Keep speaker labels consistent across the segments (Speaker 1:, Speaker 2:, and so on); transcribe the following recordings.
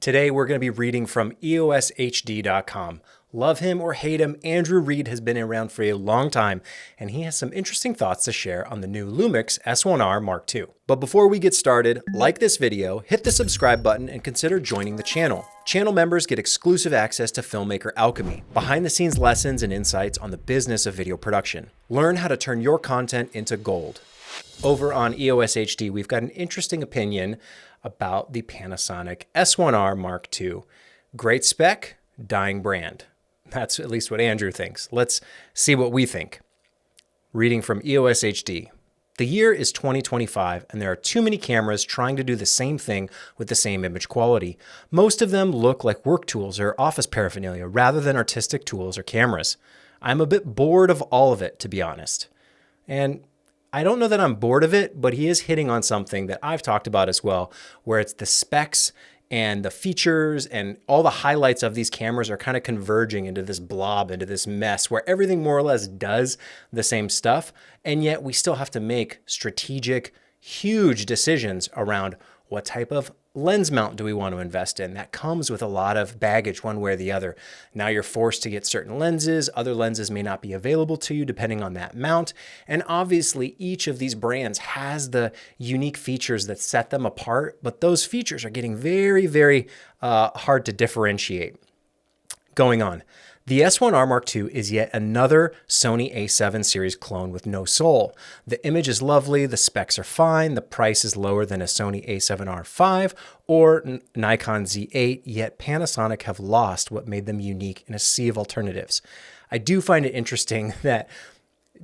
Speaker 1: Today, we're going to be reading from EOSHD.com. Love him or hate him, Andrew Reed has been around for a long time, and he has some interesting thoughts to share on the new Lumix S1R Mark II. But before we get started, like this video, hit the subscribe button, and consider joining the channel. Channel members get exclusive access to Filmmaker Alchemy, behind-the-scenes lessons and insights on the business of video production. Learn how to turn your content into gold. Over on EOSHD, we've got an interesting opinion about the Panasonic S1R Mark II. Great spec, dying brand. That's at least what Andrew thinks. Let's see what we think. Reading from EOSHD. The year is 2025, and there are too many cameras trying to do the same thing with the same image quality. Most of them look like work tools or office paraphernalia rather than artistic tools or cameras. I'm a bit bored of all of it, to be honest. And I don't know that I'm bored of it, but he is hitting on something that I've talked about as well, where it's the specs and the features and all the highlights of these cameras are kind of converging into this blob, into this mess where everything more or less does the same stuff. And yet we still have to make strategic, huge decisions around what type of lens mount do we want to invest in. That comes with a lot of baggage one way or the other. Now you're forced to get certain lenses. Other lenses may not be available to you depending on that mount. And obviously each of these brands has the unique features that set them apart, but those features are getting very, very hard to differentiate. Going on. The S1R Mark II is yet another Sony A7 series clone with no soul. The image is lovely, the specs are fine, the price is lower than a Sony A7R V or Nikon Z8, yet Panasonic have lost what made them unique in a sea of alternatives. I do find it interesting that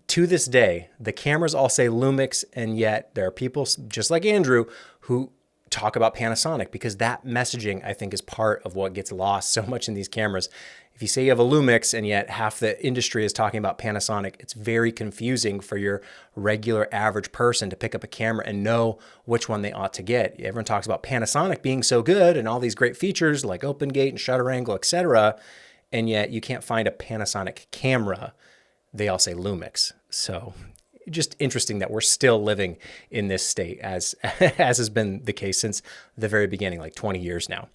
Speaker 1: to this day, the cameras all say Lumix, and yet there are people just like Andrew who talk about Panasonic because that messaging, I think, is part of what gets lost so much in these cameras. If you say you have a Lumix and yet half the industry is talking about Panasonic, it's very confusing for your regular average person to pick up a camera and know which one they ought to get. Everyone talks about Panasonic being so good and all these great features like open gate and shutter angle, etc. And yet you can't find a Panasonic camera. They all say Lumix. So just interesting that we're still living in this state as has been the case since the very beginning, like 20 years now.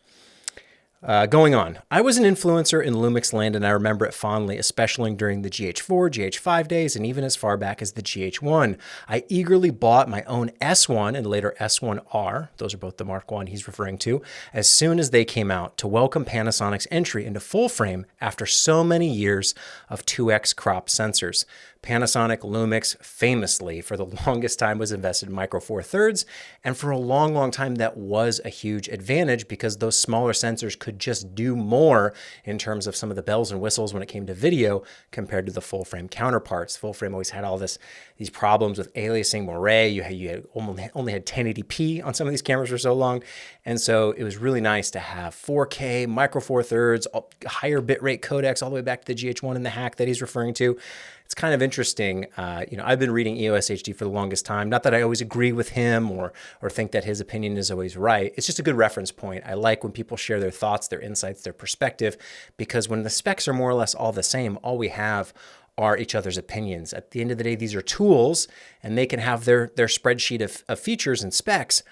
Speaker 1: Going on, I was an influencer in Lumix land and I remember it fondly, especially during the GH4, GH5 days, and even as far back as the GH1. I eagerly bought my own S1 and later S1R, those are both the Mark I he's referring to, as soon as they came out to welcome Panasonic's entry into full frame after so many years of 2x crop sensors. Panasonic Lumix famously for the longest time was invested in micro four thirds, and for a long, long time that was a huge advantage because those smaller sensors could just do more in terms of some of the bells and whistles when it came to video compared to the full frame counterparts. Full frame always had all these problems with aliasing, moire. You had only had 1080p on some of these cameras for so long, and so it was really nice to have 4K, micro four thirds, higher bitrate codecs all the way back to the GH1 and the hack that he's referring to. It's kind of interesting. I've been reading EOSHD for the longest time. Not that I always agree with him or think that his opinion is always right. It's just a good reference point. I like when people share their thoughts, their insights, their perspective, because when the specs are more or less all the same, all we have are each other's opinions. At the end of the day, these are tools, and they can have their spreadsheet of features and specs,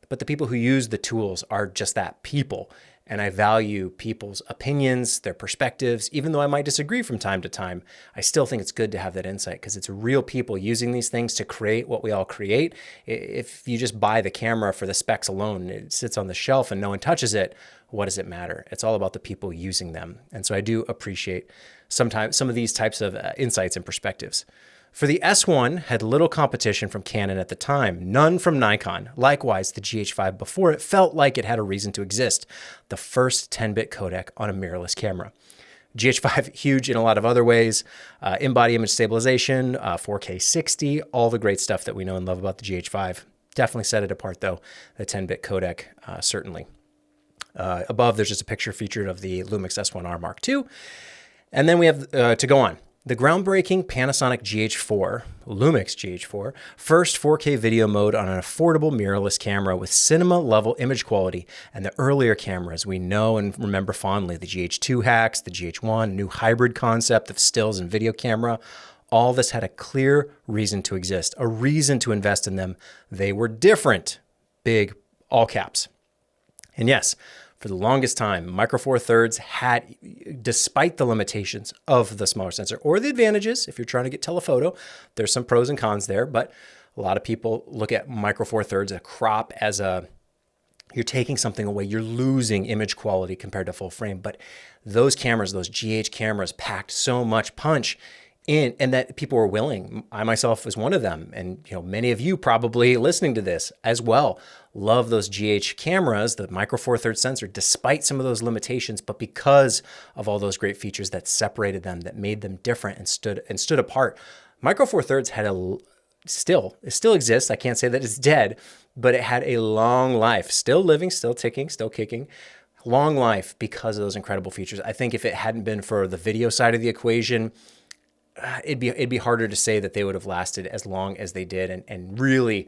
Speaker 1: but the people who use the tools are just that, people. And I value people's opinions, their perspectives. Even though I might disagree from time to time, I still think it's good to have that insight because it's real people using these things to create what we all create. If you just buy the camera for the specs alone, it sits on the shelf and no one touches it, what does it matter? It's all about the people using them. And so I do appreciate sometimes some of these types of insights and perspectives. For the S1 had little competition from Canon at the time, none from Nikon. Likewise, the GH5 before it felt like it had a reason to exist, the first 10-bit codec on a mirrorless camera. GH5 huge in a lot of other ways, in-body image stabilization, 4K 60, all the great stuff that we know and love about the GH5. Definitely set it apart though, the 10-bit codec, certainly. Above, there's just a picture featured of the Lumix S1R Mark II. And then we have, to go on, the groundbreaking Panasonic GH4, Lumix GH4, first 4K video mode on an affordable mirrorless camera with cinema-level image quality, and the earlier cameras we know and remember fondly, the GH2 hacks, the GH1, new hybrid concept of stills and video camera. All this had a clear reason to exist, a reason to invest in them. They were different, big, all caps. And yes, For the longest time, Micro Four Thirds had, despite the limitations of the smaller sensor or the advantages, if you're trying to get telephoto, there's some pros and cons there, but a lot of people look at Micro Four Thirds, a crop, as you're taking something away, you're losing image quality compared to full frame. But those cameras, those GH cameras, packed so much punch in, and that people were willing. I myself was one of them, and many of you probably listening to this as well love those GH cameras, the Micro Four Thirds sensor, despite some of those limitations, but because of all those great features that separated them, that made them different and stood apart. Micro Four Thirds had it still exists. I can't say that it's dead, but it had a long life, still living, still ticking, still kicking. Long life because of those incredible features. I think if it hadn't been for the video side of the equation, it'd be harder to say that they would have lasted as long as they did and really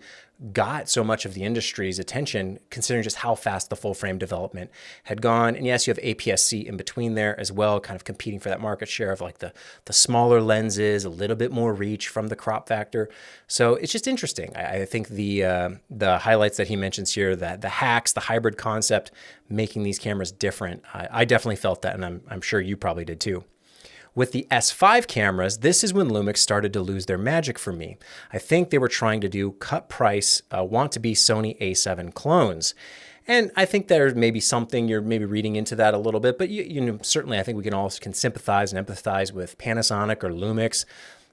Speaker 1: got so much of the industry's attention, considering just how fast the full frame development had gone. And yes, you have APS-C in between there as well, kind of competing for that market share of like the smaller lenses, a little bit more reach from the crop factor. So it's just interesting. I think the highlights that he mentions here, that the hacks, the hybrid concept, making these cameras different, I definitely felt that, and I'm sure you probably did too. With the S5 cameras, this is when Lumix started to lose their magic for me. I think they were trying to do cut price, want to be Sony A7 clones. And I think there's maybe something you're maybe reading into that a little bit, but certainly I think we can sympathize and empathize with Panasonic or Lumix,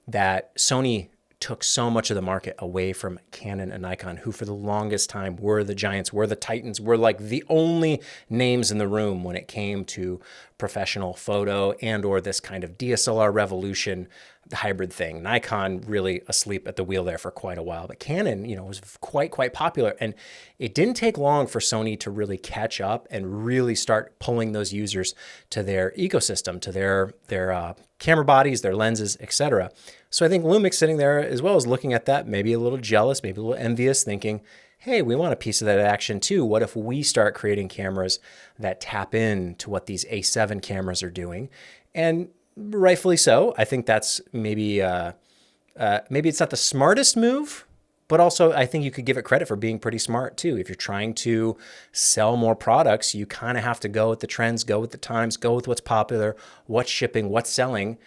Speaker 1: that Sony took so much of the market away from Canon and Nikon, who for the longest time were the giants, were the titans, were like the only names in the room when it came to professional photo and or this kind of DSLR revolution, the hybrid thing. Nikon really asleep at the wheel there for quite a while, but Canon, was quite popular. And it didn't take long for Sony to really catch up and really start pulling those users to their ecosystem, to their camera bodies, their lenses, etc. So I think Lumix sitting there as well as looking at that, maybe a little jealous, maybe a little envious, thinking, hey, we want a piece of that action too. What if we start creating cameras that tap into what these A7 cameras are doing? And rightfully so. I think that's maybe it's not the smartest move, but also I think you could give it credit for being pretty smart too. If you're trying to sell more products, you kind of have to go with the trends, go with the times, go with what's popular, what's shipping, what's selling.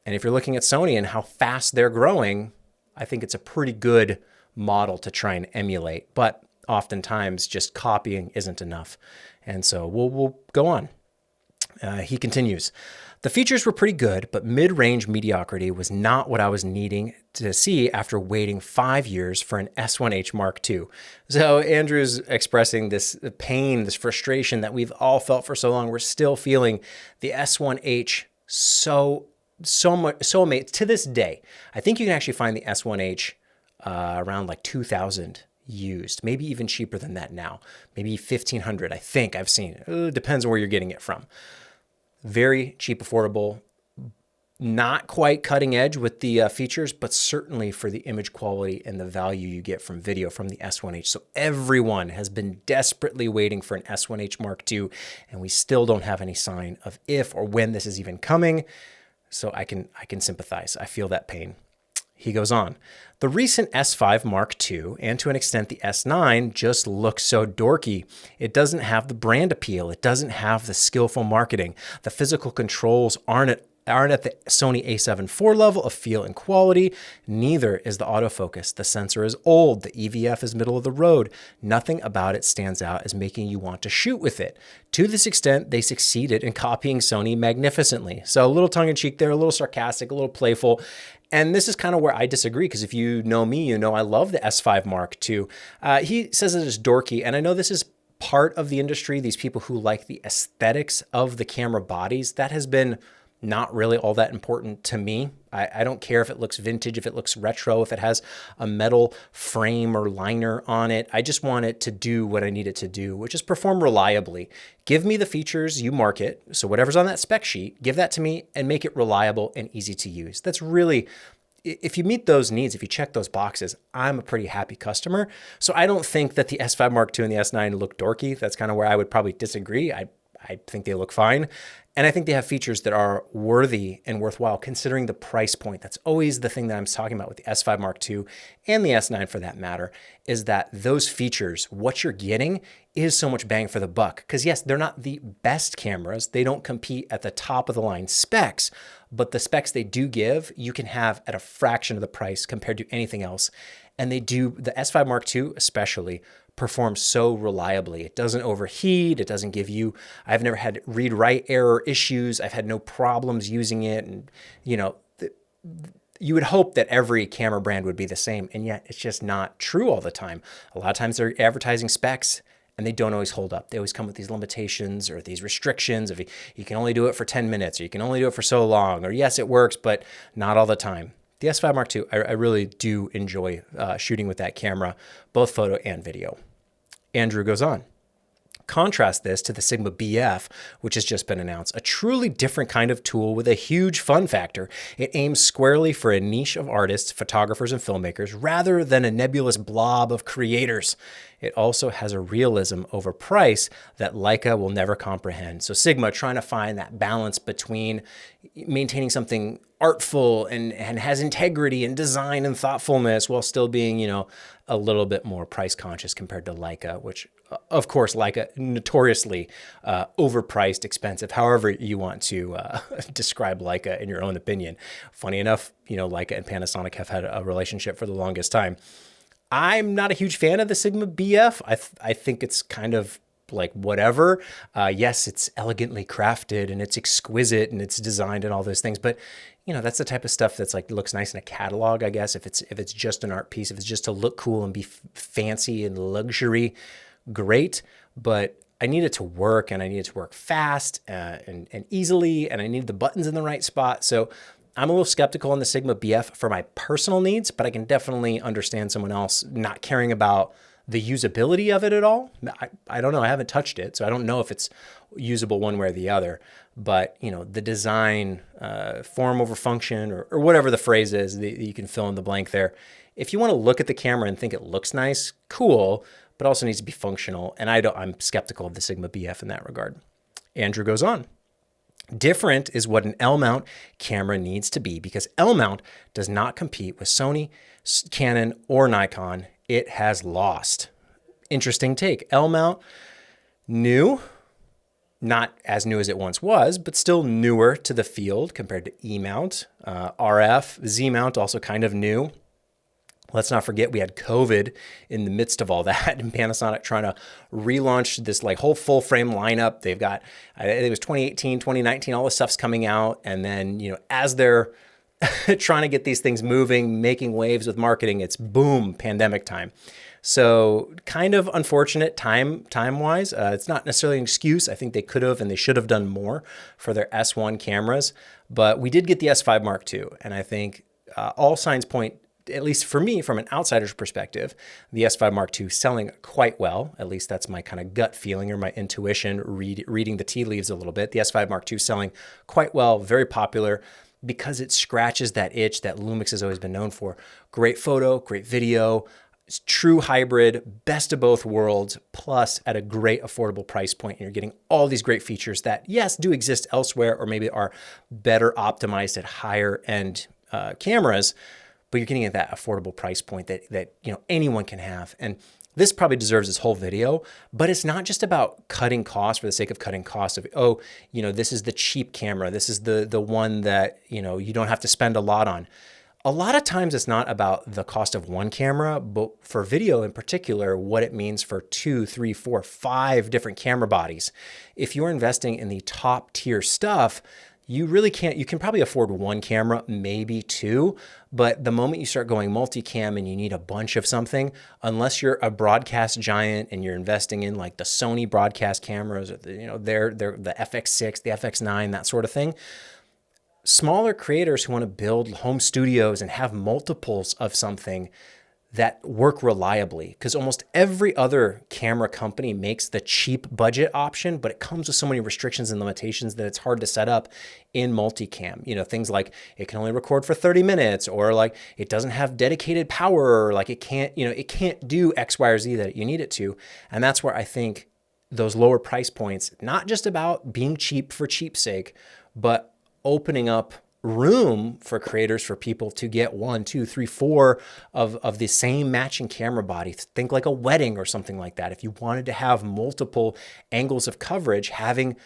Speaker 1: And if you're looking at Sony and how fast they're growing, I think it's a pretty good model to try and emulate. But oftentimes just copying isn't enough. And so we'll go on. He continues. The features were pretty good, but mid-range mediocrity was not what I was needing to see after waiting 5 years for an S1H Mark II. So Andrew's expressing this pain, this frustration that we've all felt for so long. We're still feeling the S1H so amazing to this day. I think you can actually find the S1H around like 2,000 used, maybe even cheaper than that now, maybe 1,500. I think I've seen. It depends on where you're getting it from. Very cheap, affordable, not quite cutting edge with the features, but certainly for the image quality and the value you get from video from the S1H. So everyone has been desperately waiting for an S1H Mark II, and we still don't have any sign of if or when this is even coming. So I can sympathize. I feel that pain. He goes on. The recent S5 Mark II, and to an extent the S9, just looks so dorky. It doesn't have the brand appeal. It doesn't have the skillful marketing. The physical controls aren't at the Sony A7 IV level of feel and quality. Neither is the autofocus. The sensor is old. The EVF is middle of the road. Nothing about it stands out as making you want to shoot with it. To this extent, they succeeded in copying Sony magnificently. So a little tongue-in-cheek there, a little sarcastic, a little playful. And this is kind of where I disagree, because if you know me, you know I love the S5 Mark II. He says it is dorky, and I know this is part of the industry, these people who like the aesthetics of the camera bodies. That has been not really all that important to me. I don't care if it looks vintage, if it looks retro, if it has a metal frame or liner on it. I just want it to do what I need it to do, which is perform reliably. Give me the features you market. So whatever's on that spec sheet, give that to me and make it reliable and easy to use. That's really, if you meet those needs, if you check those boxes, I'm a pretty happy customer. So I don't think that the S5 Mark II and the S9 look dorky. That's kind of where I would probably disagree. I I think they look fine. And I think they have features that are worthy and worthwhile considering the price point. That's always the thing that I'm talking about with the S5 Mark II and the S9 for that matter, is that those features, what you're getting is so much bang for the buck. Because yes, they're not the best cameras. They don't compete at the top of the line specs, but the specs they do give, you can have at a fraction of the price compared to anything else. And they do, the S5 Mark II especially, performs so reliably. It doesn't overheat. It doesn't give you, I've never had read-write error issues. I've had no problems using it. And, you know, you would hope that every camera brand would be the same. And yet it's just not true all the time. A lot of times they're advertising specs and they don't always hold up. They always come with these limitations or these restrictions of you can only do it for 10 minutes or you can only do it for so long, or yes, it works, but not all the time. The S5 Mark II, I really do enjoy shooting with that camera, both photo and video. Andrew goes on. Contrast this to the Sigma BF, which has just been announced, a truly different kind of tool with a huge fun factor. It aims squarely for a niche of artists, photographers, and filmmakers rather than a nebulous blob of creators. It also has a realism over price that Leica will never comprehend. So Sigma trying to find that balance between maintaining something artful and has integrity and design and thoughtfulness while still being, you know, a little bit more price conscious compared to Leica, which of course Leica notoriously overpriced, expensive, however you want to describe Leica in your own opinion. Funny enough, you know, Leica and Panasonic have had a relationship for the longest time. I'm not a huge fan of the Sigma BF. I think it's kind of like whatever. Yes, it's elegantly crafted and it's exquisite and it's designed and all those things, but you know, that's the type of stuff that's like looks nice in a catalog, I guess. If it's just an art piece, if it's just to look cool and be fancy and luxury, great. But I need it to work, and I need it to work fast and easily, and I need the buttons in the right spot. So I'm a little skeptical on the Sigma BF for my personal needs, but I can definitely understand someone else not caring about the usability of it at all. I don't know. I haven't touched it, so I don't know if it's usable one way or the other. But you know, the design, form over function, or whatever the phrase is that you can fill in the blank there. If you want to look at the camera and think it looks nice, cool, but also needs to be functional. And I'm skeptical of the Sigma BF in that regard. Andrew goes on. Different is what an L-mount camera needs to be, because L-mount does not compete with Sony, Canon, or Nikon. It has lost. Interesting take. L-mount, new, not as new as it once was, but still newer to the field compared to E-mount. RF, Z-mount, also kind of new. Let's not forget we had COVID in the midst of all that, and Panasonic trying to relaunch this like whole full frame lineup. They've got, I think it was 2018, 2019, all this stuff's coming out. And then, you know, as they're trying to get these things moving, making waves with marketing, it's boom, pandemic time. So kind of unfortunate time-wise. It's not necessarily an excuse. I think they could have and they should have done more for their S1 cameras. But we did get the S5 Mark II. And I think all signs point, at least for me, from an outsider's perspective, the S5 Mark II selling quite well. At least that's my kind of gut feeling or my intuition, reading the tea leaves a little bit. The S5 Mark II selling quite well, very popular, because it scratches that itch that Lumix has always been known for. Great photo, great video, it's true hybrid, best of both worlds, plus at a great affordable price point. And you're getting all these great features that, yes, do exist elsewhere or maybe are better optimized at higher end cameras, but you're getting at that affordable price point that you know anyone can have. And this probably deserves this whole video, but it's not just about cutting costs for the sake of cutting costs of, oh, you know, this is the cheap camera. This is the one that, you know, you don't have to spend a lot on. A lot of times it's not about the cost of one camera, but for video in particular, what it means for 2, 3, 4, 5 different camera bodies. If you're investing in the top tier stuff, you really can't, you can probably afford one camera, maybe two, but the moment you start going multicam and you need a bunch of something, unless you're a broadcast giant and you're investing in like the Sony broadcast cameras, or the, you know, they're the FX6, the FX9, that sort of thing. Smaller creators who want to build home studios and have multiples of something that work reliably, because almost every other camera company makes the cheap budget option, but it comes with so many restrictions and limitations that it's hard to set up in multicam. You know, things like it can only record for 30 minutes, or like it doesn't have dedicated power, or like it can't, you know, it can't do X, Y, or Z that you need it to. And that's where I think those lower price points, not just about being cheap for cheap's sake, but opening up room for creators, for people to get 1, 2, 3, 4 of the same matching camera body. Think like a wedding or something like that. If you wanted to have multiple angles of coverage, having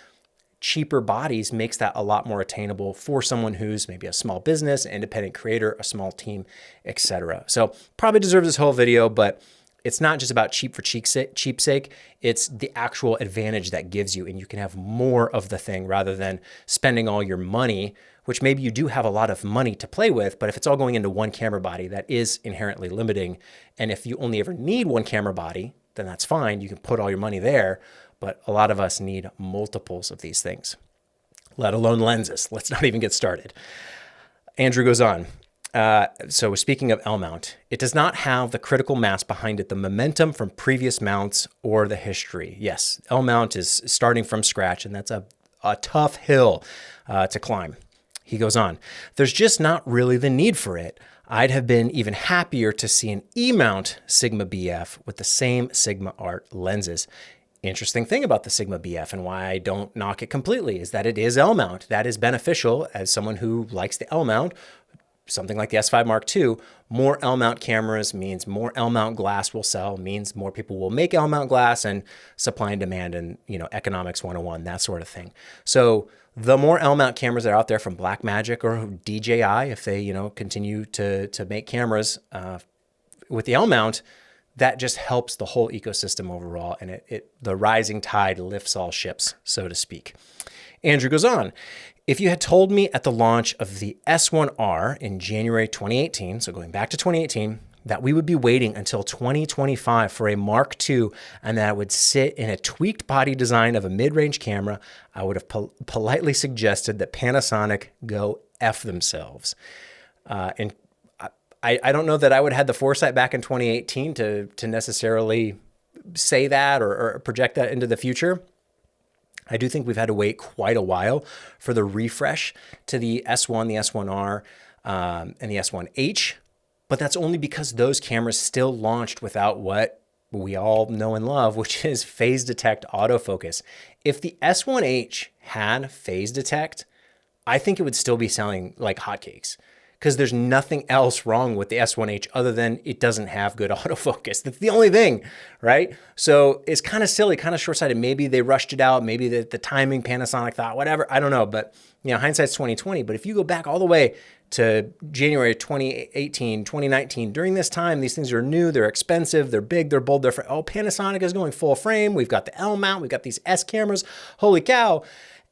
Speaker 1: cheaper bodies makes that a lot more attainable for someone who's maybe a small business, an independent creator, a small team, etc. So probably deserves this whole video, but it's not just about cheap for cheap's sake. It's the actual advantage that gives you, and you can have more of the thing rather than spending all your money, which maybe you do have a lot of money to play with, but if it's all going into one camera body, that is inherently limiting. And if you only ever need one camera body, then that's fine. You can put all your money there, but a lot of us need multiples of these things, let alone lenses. Let's not even get started. Andrew goes on. So speaking of L mount, it does not have the critical mass behind it, the momentum from previous mounts or the history. Yes, L mount is starting from scratch, and that's a tough hill to climb. He goes on, there's just not really the need for it. I'd have been even happier to see an E mount Sigma BF with the same Sigma Art lenses. Interesting thing about the Sigma BF and why I don't knock it completely is that it is L mount. That is beneficial as someone who likes the L mount. Something like the S5 Mark II, more L mount cameras means more L mount glass will sell, means more people will make L mount glass, and supply and demand and, economics 101, that sort of thing. So the more L mount cameras that are out there from Blackmagic or DJI, if they, continue to make cameras with the L mount, that just helps the whole ecosystem overall, and the rising tide lifts all ships, so to speak. Andrew goes on. If you had told me at the launch of the S1R in January 2018, so going back to 2018, that we would be waiting until 2025 for a Mark II and that it would sit in a tweaked body design of a mid-range camera, I would have politely suggested that Panasonic go F themselves. And I don't know that I would have had the foresight back in 2018 to necessarily say that or project that into the future. I do think we've had to wait quite a while for the refresh to the S1, the S1R, and the S1H, but that's only because those cameras still launched without what we all know and love, which is phase detect autofocus. If the S1H had phase detect, I think it would still be selling like hotcakes, because there's nothing else wrong with the S1H other than it doesn't have good autofocus. That's the only thing, right? So it's kind of silly, kind of short-sighted. Maybe they rushed it out. Maybe the timing, Panasonic thought, whatever. I don't know, but hindsight's 2020. But if you go back all the way to January 2018, 2019, during this time, these things are new, they're expensive, they're big, they're bold, they're Panasonic is going full frame. We've got the L mount, we've got these S cameras. Holy cow.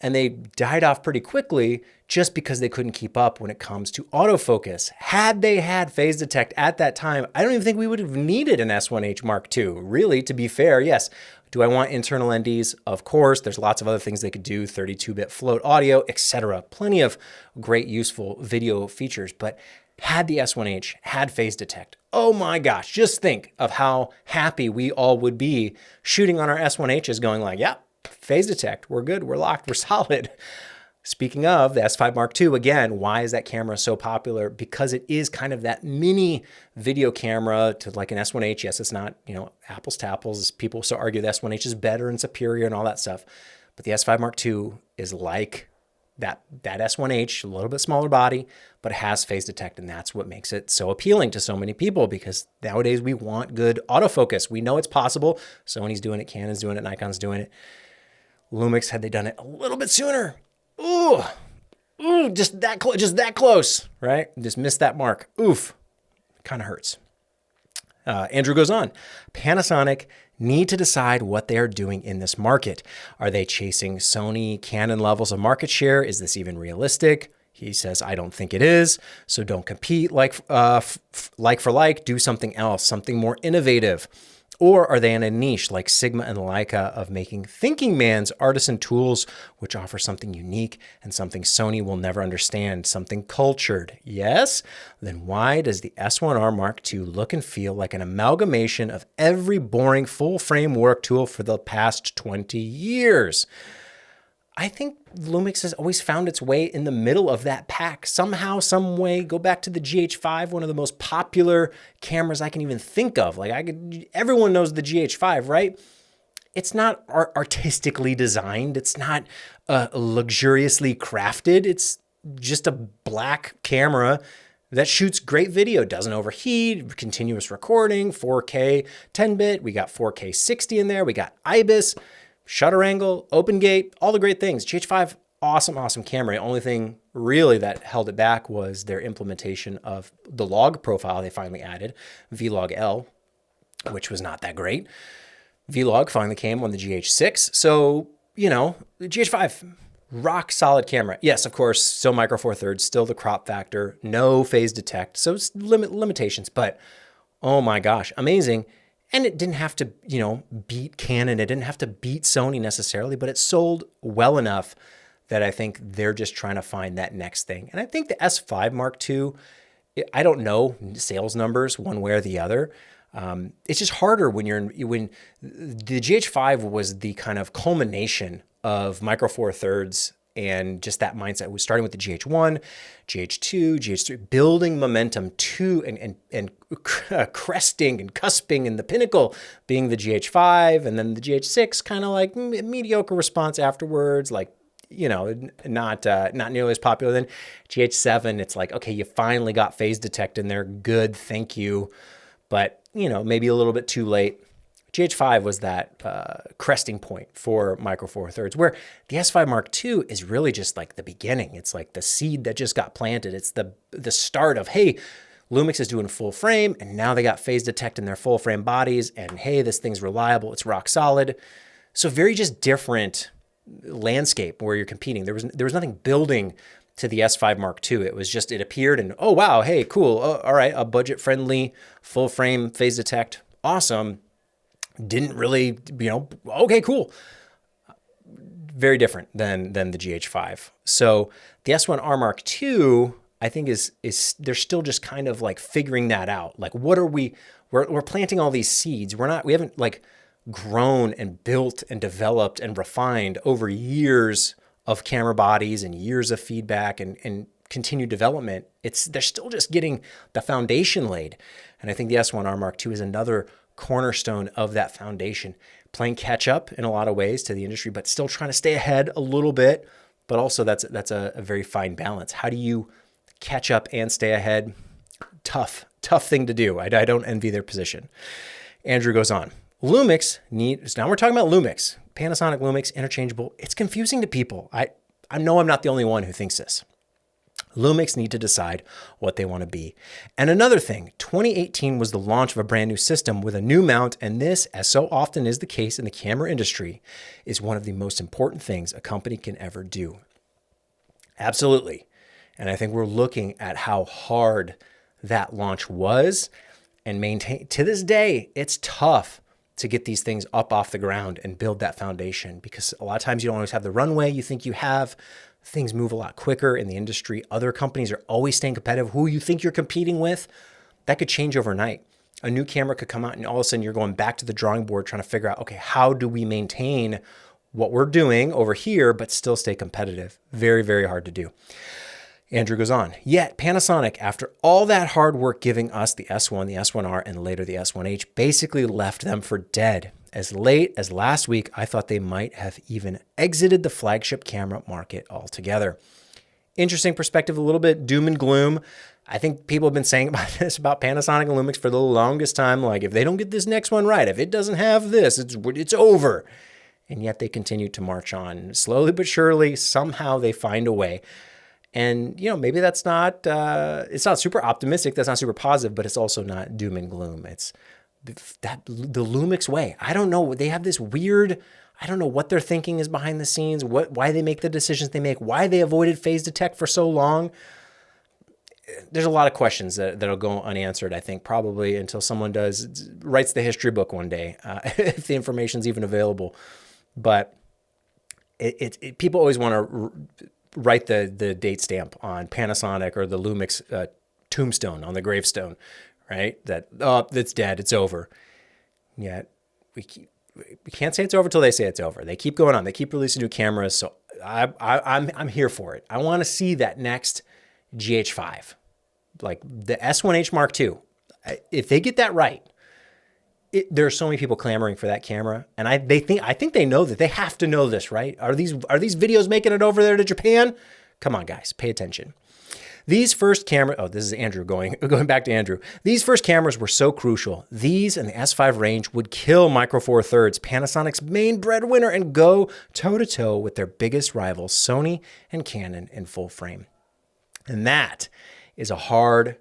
Speaker 1: And they died off pretty quickly just because they couldn't keep up when it comes to autofocus. Had they had phase detect at that time, I don't even think we would have needed an S1H Mark II. Really, to be fair, yes. Do I want internal NDs? Of course. There's lots of other things they could do, 32-bit float audio, etc. Plenty of great, useful video features. But had the S1H had phase detect, oh my gosh, just think of how happy we all would be shooting on our S1Hs going like, yeah, phase detect, we're good, we're locked, we're solid. Speaking of the S5 Mark II, again, why is that camera so popular? Because it is kind of that mini video camera to like an S1H. Yes, it's not, apples to apples. People still argue the S1H is better and superior and all that stuff. But the S5 Mark II is like that S1H, a little bit smaller body, but it has phase detect, and that's what makes it so appealing to so many people, because nowadays we want good autofocus. We know it's possible. Sony's doing it, Canon's doing it, Nikon's doing it. Lumix, had they done it a little bit sooner, ooh, just that close, right? Just missed that mark. Oof, kind of hurts. Andrew goes on. Panasonic need to decide what they are doing in this market. Are they chasing Sony, Canon levels of market share? Is this even realistic? He says, I don't think it is. So don't compete like for like, do something else, something more innovative. Or are they in a niche like Sigma and Leica of making thinking man's artisan tools, which offer something unique and something Sony will never understand, something cultured? Yes? Then why does the S1R Mark II look and feel like an amalgamation of every boring full-frame work tool for the past 20 years? I think Lumix has always found its way in the middle of that pack. Somehow, some way, go back to the GH5, one of the most popular cameras I can even think of. Like everyone knows the GH5, right? it's not artistically designed. It's not luxuriously crafted. It's just a black camera that shoots great video, doesn't overheat, continuous recording, 4K 10-bit. We got 4K 60 in there. We got IBIS, shutter angle, open gate, all the great things. GH5, awesome, awesome camera. The only thing really that held it back was their implementation of the log profile they finally added, Vlog L, which was not that great. Vlog finally came on the GH6. So, the GH5, rock solid camera. Yes, of course, still micro four thirds, still the crop factor, no phase detect. So limitations, but oh my gosh, amazing. And it didn't have to, beat Canon. It didn't have to beat Sony necessarily, but it sold well enough that I think they're just trying to find that next thing. And I think the S5 Mark II, I don't know sales numbers one way or the other. It's just harder when the GH5 was the kind of culmination of micro four thirds and just that mindset. It was starting with the GH1, GH2, GH3, building momentum to and cresting and cusping, and the pinnacle being the GH5, and then the GH6 kind of like mediocre response afterwards, like, not nearly as popular. Then GH7, it's like, okay, you finally got phase detect in there. Good, thank you. But, maybe a little bit too late. GH5 was that cresting point for micro four thirds, where the S5 Mark II is really just like the beginning. It's like the seed that just got planted. It's the start of, hey, Lumix is doing full frame, and now they got phase detect in their full frame bodies, and hey, this thing's reliable. It's rock solid. So very just different landscape where you're competing. There was nothing building to the S5 Mark II. It was just, it appeared and, oh, wow, hey, cool. Oh, all right, a budget-friendly, full-frame phase detect. Awesome. Didn't really, okay, cool. Very different than the GH5. So the S1R Mark II, I think is they're still just kind of like figuring that out. Like, what are we're planting all these seeds. We haven't like grown and built and developed and refined over years of camera bodies and years of feedback and continued development. They're still just getting the foundation laid. And I think the S1R Mark II is another cornerstone of that foundation, playing catch up in a lot of ways to the industry, but still trying to stay ahead a little bit. But also that's a very fine balance. How do you catch up and stay ahead? Tough thing to do. I don't envy their position. Andrew goes on. Lumix now we're talking about Lumix, Panasonic Lumix, interchangeable. It's confusing to people. I know I'm not the only one who thinks this. Lumix need to decide what they want to be. And another thing, 2018 was the launch of a brand new system with a new mount, and this, as so often is the case in the camera industry, is one of the most important things a company can ever do. Absolutely. And I think we're looking at how hard that launch was and maintain. To this day, it's tough to get these things up off the ground and build that foundation, because a lot of times you don't always have the runway you think you have. Things move a lot quicker in the industry. Other companies are always staying competitive. Who you think you're competing with, that could change overnight. A new camera could come out and all of a sudden you're going back to the drawing board trying to figure out, okay, how do we maintain what we're doing over here but still stay competitive? Very, very hard to do. Andrew goes on. Yet Panasonic, after all that hard work giving us the S1, the S1R, and later the S1H, basically left them for dead. As late as last week, I thought they might have even exited the flagship camera market altogether. Interesting perspective, a little bit doom and gloom. I think people have been saying about this, about Panasonic and Lumix for the longest time. Like, if they don't get this next one right, if it doesn't have this, it's over. And yet they continue to march on. Slowly but surely, somehow they find a way. And, maybe that's not, it's not super optimistic. That's not super positive, but it's also not doom and gloom. It's the Lumix way. I don't know. They have this weird, I don't know what their thinking is behind the scenes, why they make the decisions they make, why they avoided phase detect for so long. There's a lot of questions that'll go unanswered, I think, probably until someone writes the history book one day, if the information's even available. But people always want to write the date stamp on Panasonic or the Lumix tombstone on the gravestone, right? That, it's dead, it's over. Yet we can't say it's over till they say it's over. They keep going on. They keep releasing new cameras. So I'm here for it. I want to see that next GH5, like the S1H Mark II. If they get that right, there are so many people clamoring for that camera, and I think they know that. They have to know this, right? Are these videos making it over there to Japan? Come on, guys, pay attention. These first camera, oh, this is Andrew going back to Andrew. These first cameras were so crucial. These and the S5 range would kill Micro Four Thirds, Panasonic's main breadwinner, and go toe-to-toe with their biggest rivals, Sony and Canon, in full frame. And that is a hard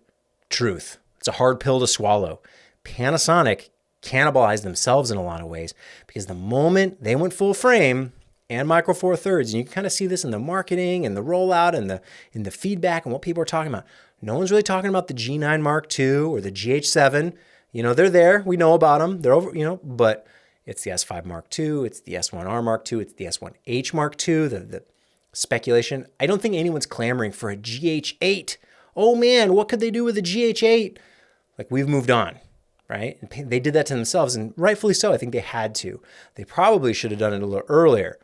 Speaker 1: truth. It's a hard pill to swallow. Panasonic cannibalized themselves in a lot of ways, because the moment they went full frame and Micro Four Thirds, and you can kind of see this in the marketing and the rollout and in the feedback and what people are talking about. No one's really talking about the G9 Mark II or the GH7. You know, they're there. We know about them. They're over, you know, but it's the S5 Mark II. It's the S1R Mark II. It's the S1H Mark II. The speculation. I don't think anyone's clamoring for a GH8. Oh man, what could they do with a GH8? Like, we've moved on. Right? And they did that to themselves, and rightfully so. I think they had to. They probably should have done it a little earlier.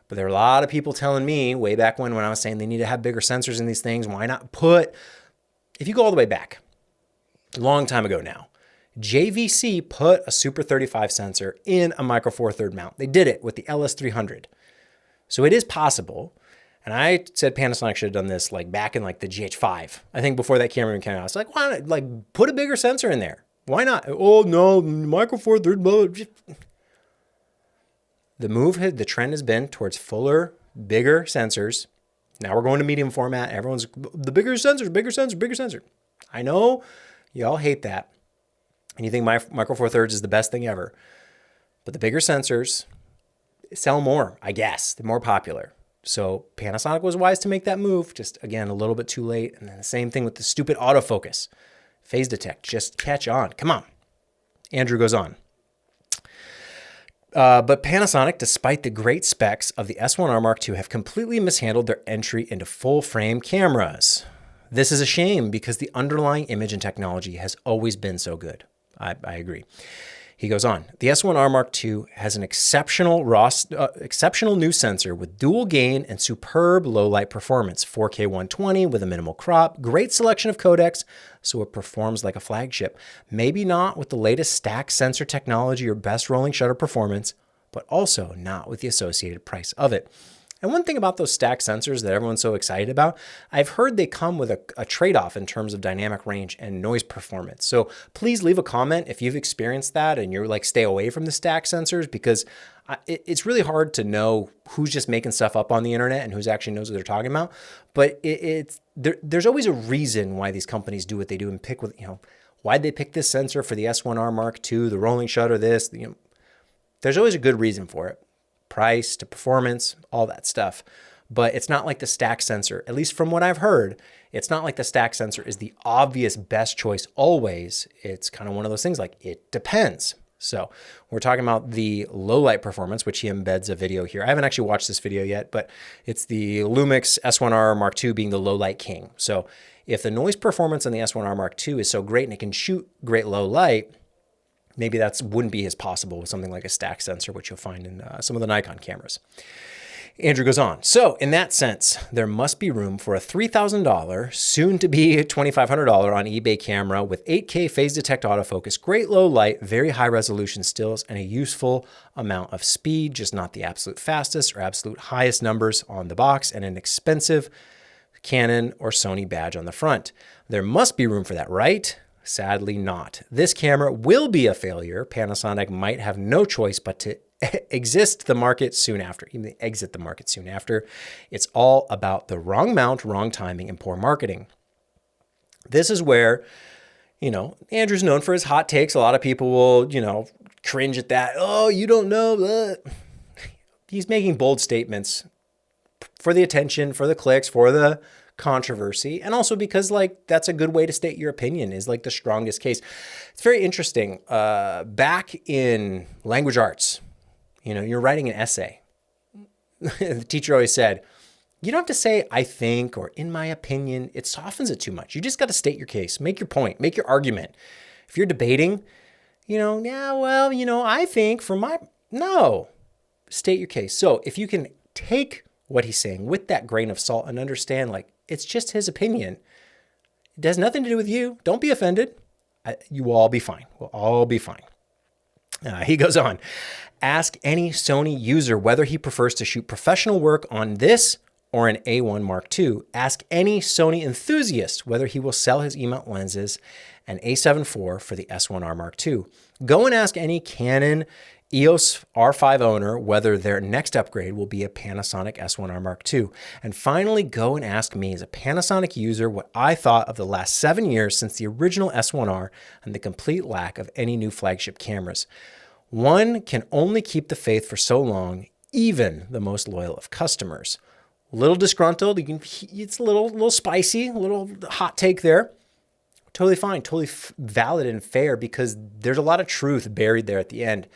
Speaker 1: But there are a lot of people telling me way back when I was saying they need to have bigger sensors in these things. Why not put, if you go all the way back, a long time ago now, JVC put a Super 35 sensor in a Micro Four Thirds mount. They did it with the LS300. So it is possible. And I said Panasonic should have done this like back in like the GH5. I think before that camera came out. It's like, why not like put a bigger sensor in there? Why not? Oh no, Micro Four Thirds. The trend has been towards fuller, bigger sensors. Now we're going to medium format. Everyone's the bigger sensors, bigger sensor, bigger sensor. I know y'all hate that, and you think Micro Four Thirds is the best thing ever. But the bigger sensors sell more, I guess. They're more popular. So Panasonic was wise to make that move. Just again, a little bit too late. And then the same thing with the stupid autofocus. Phase detect, just catch on. Come on. Andrew goes on. But Panasonic, despite the great specs of the S1R Mark II, have completely mishandled their entry into full-frame cameras. This is a shame because the underlying image and technology has always been so good. I agree. He goes on. The S1R Mark II has an exceptional new sensor with dual gain and superb low light performance, 4K 120 with a minimal crop, great selection of codecs, so it performs like a flagship. Maybe not with the latest stack sensor technology or best rolling shutter performance, but also not with the associated price of it. And one thing about those stack sensors that everyone's so excited about, I've heard they come with a trade-off in terms of dynamic range and noise performance. So please leave a comment if you've experienced that and you're like, stay away from the stack sensors, because it's really hard to know who's just making stuff up on the internet and who's actually knows what they're talking about. But there's always a reason why these companies do what they do and pick with, why'd they pick this sensor for the S1R Mark II, the rolling shutter, this, there's always a good reason for it. Price to performance, all that stuff. But it's not like the stack sensor, at least from what I've heard, it's not like the stack sensor is the obvious best choice always. It's kind of one of those things like it depends. So we're talking about the low light performance, which he embeds a video here. I haven't actually watched this video yet, but it's the Lumix S1R Mark II being the low light king. So if the noise performance on the S1R Mark II is so great and it can shoot great low light, maybe that wouldn't be as possible with something like a stack sensor, which you'll find in some of the Nikon cameras. Andrew goes on. So in that sense, there must be room for a $3,000, soon to be $2,500 on eBay camera with 8K phase detect autofocus, great low light, very high resolution stills, and a useful amount of speed, just not the absolute fastest or absolute highest numbers on the box, and an expensive Canon or Sony badge on the front. There must be room for that, right? Sadly not. This camera will be a failure. Panasonic might have no choice but to exit the market soon after. It's all about the wrong mount, wrong timing, and poor marketing. This is where, Andrew's known for his hot takes. A lot of people will, cringe at that. Oh, you don't know. He's making bold statements for the attention, for the clicks, for the controversy, and also because that's a good way to state your opinion, is like the strongest case. It's very interesting. Back in language arts, you're writing an essay. The teacher always said, you don't have to say I think or in my opinion. It softens it too much. You just got to state your case, make your point, make your argument. If you're debating, I think no, state your case. So if you can take what he's saying with that grain of salt and understand it's just his opinion. It has nothing to do with you. Don't be offended. You will all be fine. We'll all be fine. He goes on, ask any Sony user whether he prefers to shoot professional work on this or an A1 Mark II. Ask any Sony enthusiast whether he will sell his E-mount lenses and A7 IV for the S1R Mark II. Go and ask any Canon EOS R5 owner whether their next upgrade will be a Panasonic S1R Mark II. And finally, go and ask me as a Panasonic user what I thought of the last 7 years since the original S1R and the complete lack of any new flagship cameras. One can only keep the faith for so long, even the most loyal of customers. A little disgruntled, it's a little spicy, a little hot take there. Totally fine, totally valid and fair, because there's a lot of truth buried there at the end.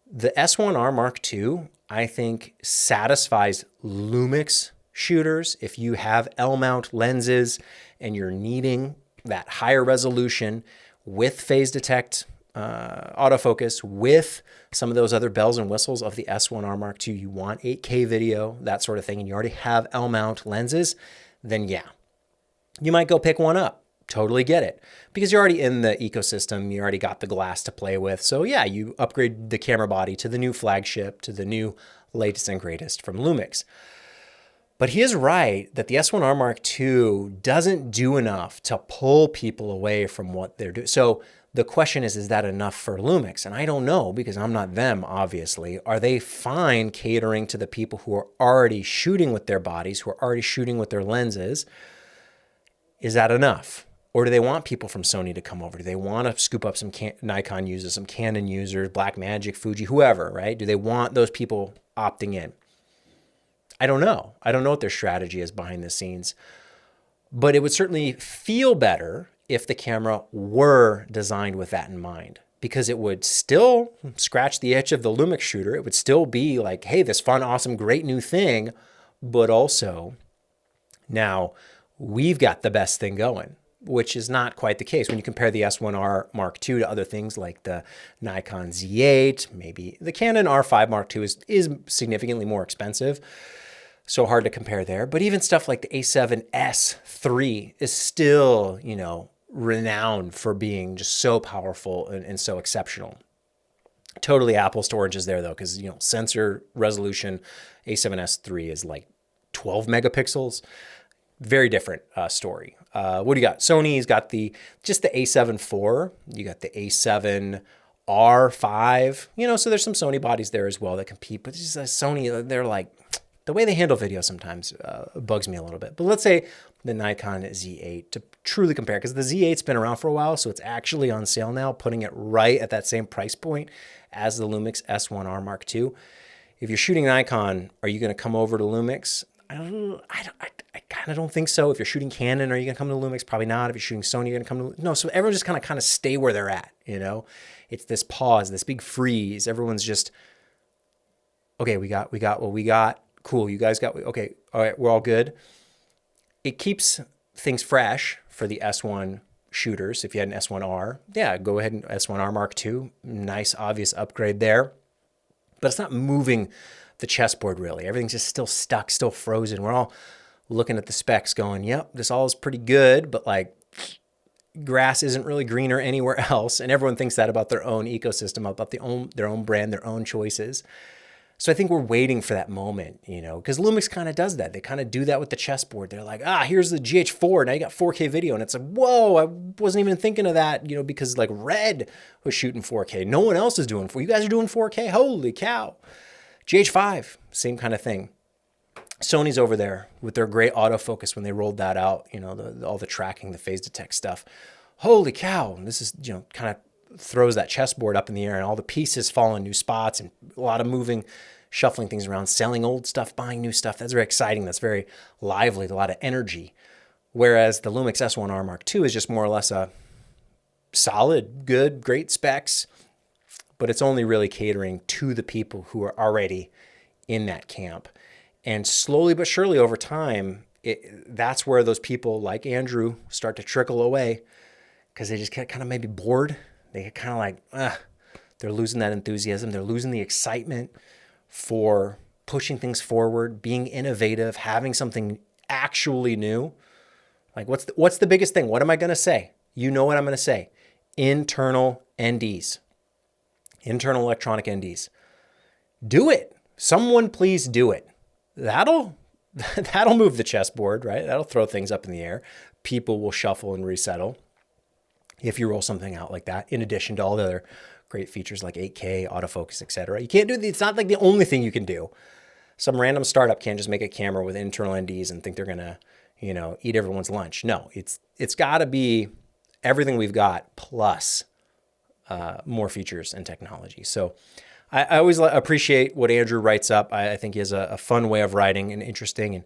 Speaker 1: The S1R Mark II, I think, satisfies Lumix shooters. If you have L-mount lenses and you're needing that higher resolution with phase detect autofocus, with some of those other bells and whistles of the S1R Mark II, you want 8K video, that sort of thing, and you already have L-mount lenses, then yeah, you might go pick one up. Totally get it, because you're already in the ecosystem. You already got the glass to play with. So yeah, you upgrade the camera body to the new flagship, to the new latest and greatest from Lumix. But he is right that the S1R Mark II doesn't do enough to pull people away from what they're doing. So the question is that enough for Lumix? And I don't know, because I'm not them, obviously. Are they fine catering to the people who are already shooting with their bodies, who are already shooting with their lenses? Is that enough? Or do they want people from Sony to come over? Do they want to scoop up some Nikon users, some Canon users, Blackmagic, Fuji, whoever, right? Do they want those people opting in? I don't know. I don't know what their strategy is behind the scenes. But it would certainly feel better if the camera were designed with that in mind, because it would still scratch the itch of the Lumix shooter. It would still be like, hey, this fun, awesome, great new thing, but also now we've got the best thing going, which is not quite the case when you compare the S1R Mark II to other things like the Nikon Z8, maybe the Canon R5 Mark II is significantly more expensive. So hard to compare there. But even stuff like the A7S III is still, you know, renowned for being just so powerful and so exceptional. Totally apples to oranges there though, because, you know, sensor resolution, A7S III is like 12 megapixels. Very different story. What do you got? Sony's got just the A7 IV. You got the A7R5. You know, so there's some Sony bodies there as well that compete. But just Sony, they're like, the way they handle video sometimes bugs me a little bit. But let's say the Nikon Z8 to truly compare, because the Z8's been around for a while, so it's actually on sale now, putting it right at that same price point as the Lumix S1R Mark II. If you're shooting Nikon, are you going to come over to Lumix? I kind of don't think so. If you're shooting Canon, are you going to come to Lumix? Probably not. If you're shooting Sony, you're going to come to... No, so everyone just kind of stay where they're at, you know? It's this pause, this big freeze. Everyone's just, okay, we got what we got. Cool, you guys got... Okay, all right, we're all good. It keeps things fresh for the S1 shooters. If you had an S1R, yeah, go ahead and S1R Mark II. Nice, obvious upgrade there. But it's not moving the chessboard really. Everything's just still stuck, still frozen. We're all looking at the specs going, yep, this all is pretty good, but like grass isn't really greener anywhere else. And everyone thinks that about their own ecosystem, about their own brand, their own choices. So I think we're waiting for that moment, you know, because Lumix kind of does that. They kind of do that with the chessboard. They're like, here's the GH4. Now you got 4K video. And it's like, whoa, I wasn't even thinking of that, you know, because like Red was shooting 4K. No one else is doing 4K. You guys are doing 4K. Holy cow. GH5, same kind of thing. Sony's over there with their great autofocus when they rolled that out, you know, all the tracking, the phase detect stuff. Holy cow. This is, you know, kind of throws that chessboard up in the air and all the pieces fall in new spots and a lot of moving, shuffling things around, selling old stuff, buying new stuff. That's very exciting. That's very lively, a lot of energy. Whereas the Lumix S1R Mark II is just more or less a solid, good, great specs, but it's only really catering to the people who are already in that camp. And slowly but surely over time, that's where those people like Andrew start to trickle away because they just get kind of maybe bored. They get kind of like, they're losing that enthusiasm. They're losing the excitement for pushing things forward, being innovative, having something actually new. Like what's the biggest thing? What am I going to say? You know what I'm going to say. Internal NDs. internal electronic NDs. Do it. Someone please do it. That'll move the chessboard, right? That'll throw things up in the air. People will shuffle and resettle if you roll something out like that, in addition to all the other great features like 8K, autofocus, etc. You can't do it's not like the only thing you can do. Some random startup can't just make a camera with internal NDs and think they're gonna, eat everyone's lunch. No, it's got to be everything we've got plus more features and technology. So I always appreciate what Andrew writes up. I think he has a fun way of writing and interesting and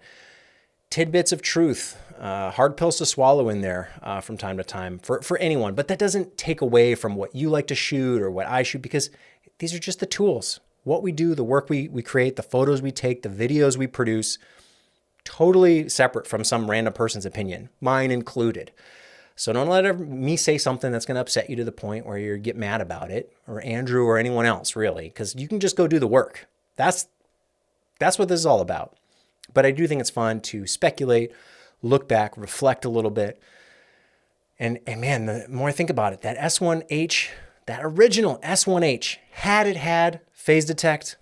Speaker 1: tidbits of truth, hard pills to swallow in there from time to time for anyone. But that doesn't take away from what you like to shoot or what I shoot, because these are just the tools. What we do, the work we create, the photos we take, the videos we produce, totally separate from some random person's opinion, mine included. So don't let me say something that's going to upset you to the point where you get mad about it, or Andrew or anyone else, really, because you can just go do the work. That's what this is all about. But I do think it's fun to speculate, look back, reflect a little bit. And man, the more I think about it, that S1H, that original S1H, had it had phase detect,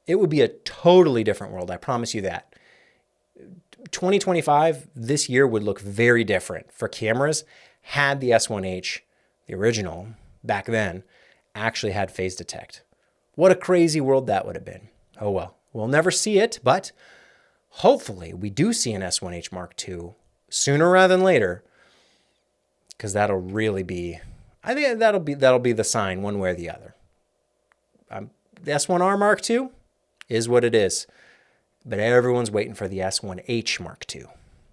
Speaker 1: it would be a totally different world. I promise you that. 2025, this year, would look very different for cameras had the S1H, the original, back then, actually had phase detect. What a crazy world that would have been. Oh well, we'll never see it, but hopefully we do see an S1H Mark II sooner rather than later, because that'll really be, I think that'll be the sign one way or the other. The S1R Mark II is what it is, but everyone's waiting for the S1H Mark II.